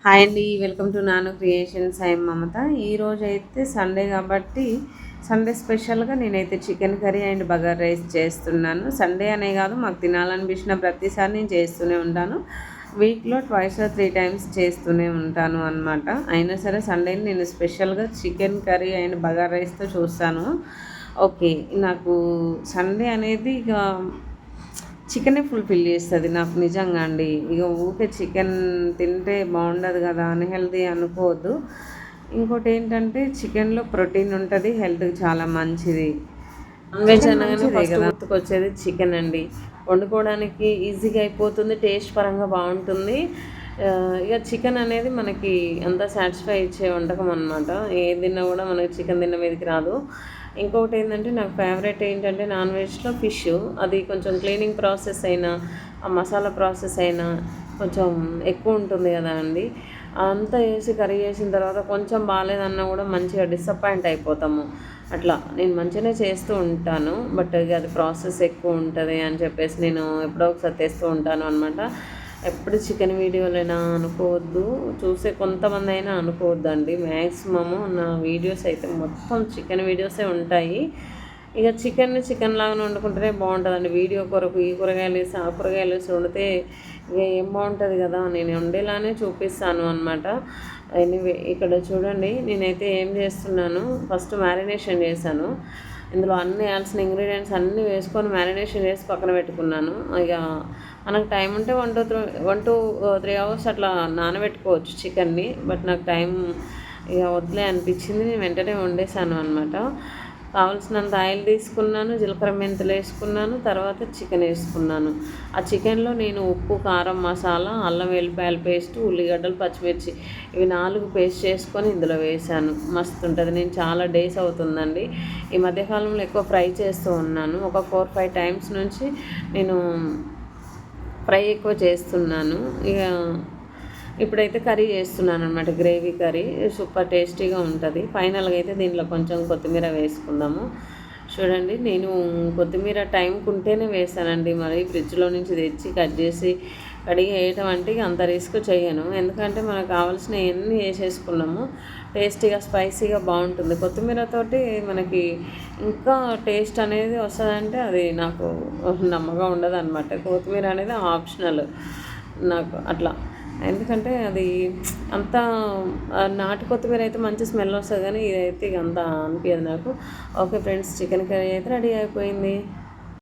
Hi అండి, welcome to Nanu creations. I'm Mamata. ఈరోజు అయితే సండే కాబట్టి సండే స్పెషల్గా నేనైతే chicken curry and bagar rice చేస్తున్నాను. సండే అనే కాదు, మాకు తినాలనిపించిన ప్రతిసారి నేను చేస్తూనే ఉంటాను. వీక్లో ట్వైస్ ఆర్ 3 టైమ్స్ చేస్తూనే ఉంటాను అనమాట. అయినా సరే సండేని నేను స్పెషల్గా చికెన్ కర్రీ అండ్ బగార్ రైస్తో చూస్తాను. ఓకే, నాకు సండే అనేది ఇక చికెనే ఫుల్ఫిల్ చేస్తుంది నాకు నిజంగా అండి. ఇక ఊరికే చికెన్ తింటే బాగుండదు కదా, అన్‌హెల్తీ అనుకోవద్దు. ఇంకోటి ఏంటంటే చికెన్లో ప్రోటీన్ ఉంటుంది, హెల్త్కి చాలా మంచిది. నాన్ వెజ్ అనగానే ఫస్ట్ గుర్తుకొచ్చేది చికెన్ అండి. వండుకోవడానికి ఈజీగా అయిపోతుంది, టేస్ట్ పరంగా బాగుంటుంది. ఇక చికెన్ అనేది మనకి అంతా సాటిస్ఫై ఇచ్చే వంటకం అనమాట. ఏది తిన్నా కూడా మనకి చికెన్ తిన్న మీదకి రాదు. ఇంకొకటి ఏంటంటే నాకు ఫేవరెట్ ఏంటంటే నాన్ వెజ్లో ఫిష్. అది కొంచెం క్లీనింగ్ ప్రాసెస్ అయినా, ఆ మసాలా ప్రాసెస్ అయినా కొంచెం ఎక్కువ ఉంటుంది కదా అండి. అంతా వేసి కర్రీ చేసిన తర్వాత కొంచెం బాగాలేదన్నా కూడా మంచిగా డిసప్పాయింట్ అయిపోతాము. అట్లా నేను మంచిగానే చేస్తూ ఉంటాను. బట్ ఇక అది ప్రాసెస్ ఎక్కువ ఉంటుంది అని చెప్పేసి నేను ఎప్పుడో ఒకసారి తెస్తూ ఉంటాను అనమాట. ఎప్పుడు చికెన్ వీడియోలైనా అనుకోవద్దు, చూసే కొంతమంది అయినా అనుకోవద్దండి. మ్యాక్సిమము నా వీడియోస్ అయితే మొత్తం చికెన్ వీడియోసే ఉంటాయి. ఇక చికెన్ లాగానే వండుకుంటేనే బాగుంటుందండి. వీడియో కొరకు ఈ కూరగాయలు వేసి ఆ కూరగాయలు వేసి వండితే ఇక ఏం బాగుంటుంది కదా, నేను వండేలానే చూపిస్తాను అనమాట. ఎనీవే, ఇక్కడ చూడండి నేనైతే ఏం చేస్తున్నాను, ఫస్ట్ మ్యారినేషన్ చేశాను. ఇందులో అన్ని వేయాల్సిన ఇంగ్రీడియంట్స్ అన్నీ వేసుకొని మ్యారినేషన్ చేసి పక్కన పెట్టుకున్నాను. ఇక మనకు టైం ఉంటే 1 to 3 అవర్స్ అట్లా నానబెట్టుకోవచ్చు చికెన్ని. బట్ నాకు టైం ఇక వద్దులే అనిపించింది, నేను వెంటనే వండేసాను అనమాట. కావాల్సినంత ఆయిల్ తీసుకున్నాను, జీలకర్ర మెంతులు వేసుకున్నాను, తర్వాత చికెన్ వేసుకున్నాను. ఆ చికెన్లో నేను ఉప్పు, కారం, మసాలా, అల్లం వెల్లిపాయల పేస్ట్, ఉల్లిగడ్డలు, పచ్చిమిర్చి ఇవి 4 పేస్ట్ చేసుకొని ఇందులో వేసాను. మస్తు ఉంటుంది. నేను చాలా డేస్ అవుతుందండి, ఈ మధ్యకాలంలో ఎక్కువ ఫ్రై చేస్తూ ఉన్నాను. ఒక 4-5 టైమ్స్ నుంచి నేను ఫ్రై ఎక్కువ చేస్తున్నాను. ఇక ఇప్పుడైతే కర్రీ చేస్తున్నాను అనమాట, గ్రేవీ కర్రీ. సూపర్ టేస్టీగా ఉంటుంది. ఫైనల్గా అయితే దీంట్లో కొంచెం కొత్తిమీర వేసుకుందాము. చూడండి, నేను కొత్తిమీర టైంకి ఉంటేనే వేసానండి. మరి ఫ్రిడ్జ్లో నుంచి తెచ్చి కట్ చేసి కడిగి వేయటం అంటే అంత రిస్క్ చేయను. ఎందుకంటే మనకు కావాల్సిన ఎన్ని వేసేసుకున్నాము, టేస్టీగా స్పైసీగా బాగుంటుంది. కొత్తిమీరతోటి మనకి ఇంకా టేస్ట్ అనేది వస్తుందంటే అది నాకు నమ్మకం ఉండదు అనమాట. కొత్తిమీర అనేది ఆప్షనల్ నాకు అట్లా. ఎందుకంటే అది అంత నాటు కొత్తిమీర అయితే మంచి స్మెల్ వస్తుంది, కానీ ఇదైతే ఇక అంత అనిపించదు నాకు. ఓకే ఫ్రెండ్స్, చికెన్ కర్రీ అయితే రెడీ అయిపోయింది.